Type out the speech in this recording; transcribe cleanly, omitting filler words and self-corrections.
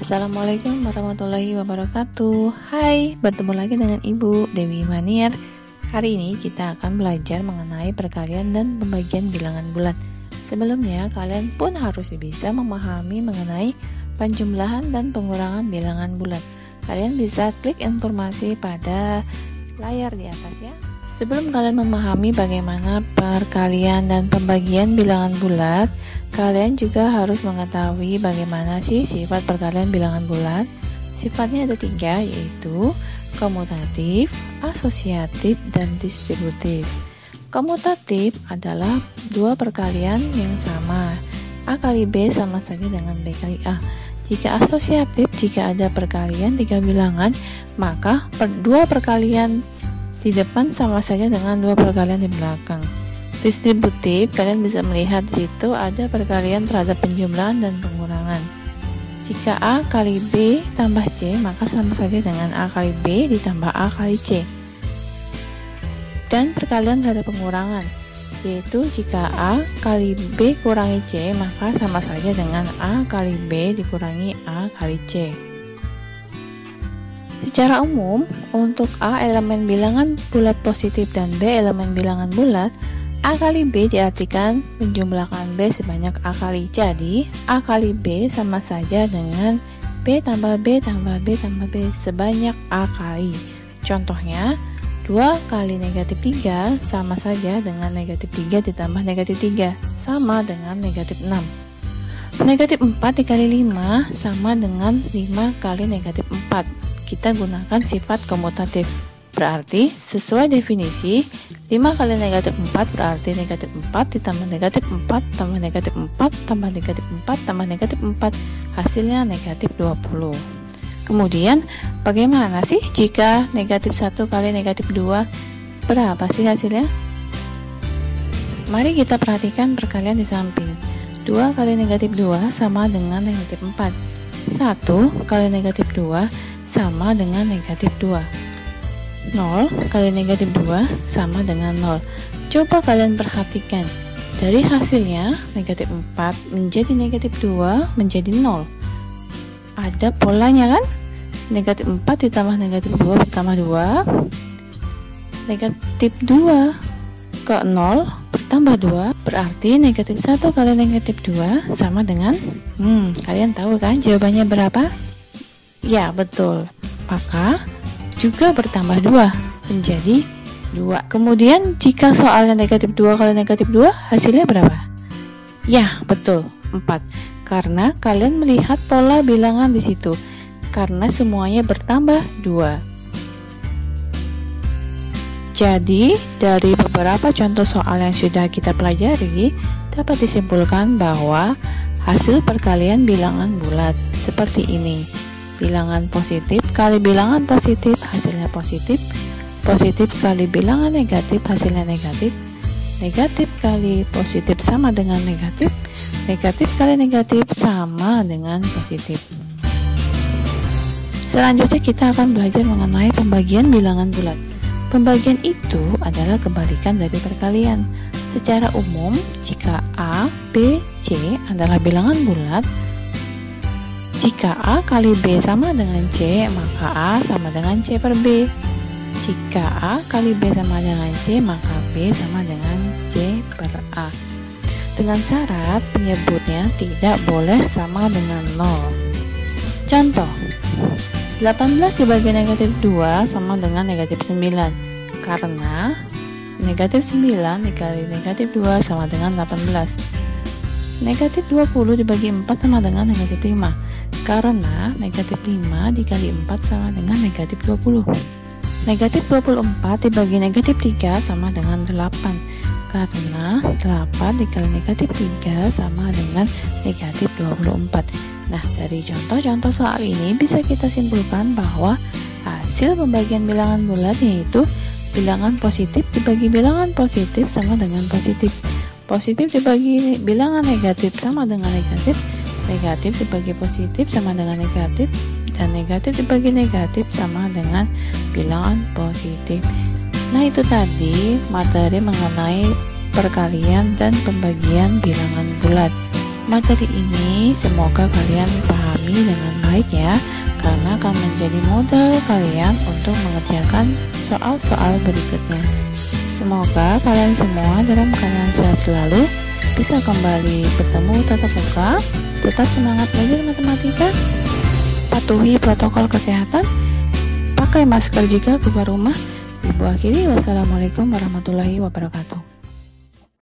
Assalamualaikum warahmatullahi wabarakatuh. Hai, bertemu lagi dengan Ibu Dewi Maniar. Hari ini kita akan belajar mengenai perkalian dan pembagian bilangan bulat. Sebelumnya, kalian pun harus bisa memahami mengenai penjumlahan dan pengurangan bilangan bulat. Kalian bisa klik informasi pada layar di atas ya. Sebelum kalian memahami bagaimana perkalian dan pembagian bilangan bulat, kalian juga harus mengetahui bagaimana sih sifat perkalian bilangan bulat. Sifatnya ada 3, yaitu komutatif, asosiatif, dan distributif. Komutatif adalah 2 perkalian yang sama. A kali B sama saja dengan B kali A. Jika asosiatif, jika ada perkalian 3 bilangan, maka 2 perkalian di depan sama saja dengan 2 perkalian di belakang. Distributif, kalian bisa melihat di situ ada perkalian terhadap penjumlahan dan pengurangan. Jika A kali B tambah C, maka sama saja dengan A kali B ditambah A kali C. Dan perkalian terhadap pengurangan, yaitu jika A kali B kurangi C, maka sama saja dengan A kali B dikurangi A kali C. Secara umum, untuk A elemen bilangan bulat positif dan B elemen bilangan bulat, A kali B diartikan menjumlahkan B sebanyak A kali. Jadi, A kali B sama saja dengan B tambah B tambah B tambah B sebanyak A kali. Contohnya, 2 kali negatif 3 sama saja dengan negatif 3 ditambah negatif 3, sama dengan negatif 6. Negatif 4 dikali 5 sama dengan 5 kali negatif 4. Kita gunakan sifat komutatif. Berarti sesuai definisi 5 kali negatif 4 berarti negatif 4 ditambah negatif 4 tambah negatif 4 tambah negatif 4 tambah negatif 4, hasilnya negatif 20. Kemudian bagaimana sih jika negatif 1 kali negatif 2, berapa sih hasilnya? Mari kita perhatikan perkalian di samping. 2 kali negatif 2 sama dengan negatif 4. 1 kali negatif 2 sama dengan negatif 2. 0 kali negatif 2 sama dengan 0. Coba kalian perhatikan, dari hasilnya negatif 4 menjadi negatif 2 menjadi 0. Ada polanya kan? Negatif 4 ditambah negatif 2 bertambah 2, negatif 2 ke 0 bertambah 2, berarti negatif 1 kali negatif 2 sama dengan kalian tahu kan jawabannya berapa? Ya, betul. Maka juga bertambah 2 menjadi 2. Kemudian jika soalnya negatif 2 kali negatif 2, hasilnya berapa? Ya, betul, 4. Karena kalian melihat pola bilangan di situ. Karena semuanya bertambah 2. Jadi, dari beberapa contoh soal yang sudah kita pelajari, dapat disimpulkan bahwa hasil perkalian bilangan bulat seperti ini. Bilangan positif kali bilangan positif hasilnya positif, positif kali bilangan negatif hasilnya negatif, negatif kali positif sama dengan negatif, negatif kali negatif sama dengan positif. Selanjutnya kita akan belajar mengenai pembagian bilangan bulat. Pembagian itu adalah kebalikan dari perkalian. Secara umum, jika A, B, C adalah bilangan bulat, jika A kali B sama dengan C, maka A sama dengan C per B. Jika A kali B sama dengan C, maka B sama dengan C per A. Dengan syarat penyebutnya tidak boleh sama dengan 0. Contoh, 18 dibagi negatif 2 sama dengan negatif 9. Karena negatif 9 dikali negatif 2 sama dengan 18. Negatif 20 dibagi 4 sama dengan negatif 5. Karena negatif 5 dikali 4 sama dengan negatif 20. Negatif 24 dibagi negatif 3 sama dengan 8. Karena 8 dikali negatif 3 sama dengan negatif 24. Nah, dari contoh-contoh soal ini bisa kita simpulkan bahwa hasil pembagian bilangan bulat yaitu bilangan positif dibagi bilangan positif sama dengan positif. Positif dibagi bilangan negatif sama dengan negatif. Negatif dibagi positif sama dengan negatif, dan negatif dibagi negatif sama dengan bilangan positif. Nah, itu tadi materi mengenai perkalian dan pembagian bilangan bulat. Materi ini semoga kalian pahami ini dengan baik ya, karena akan menjadi modal kalian untuk mengerjakan soal-soal berikutnya. Semoga kalian semua dalam keadaan sehat selalu, bisa kembali bertemu tatap muka, tetap semangat belajar matematika, patuhi protokol kesehatan, pakai masker jika keluar rumah. Ibu akhiri, wassalamualaikum warahmatullahi wabarakatuh.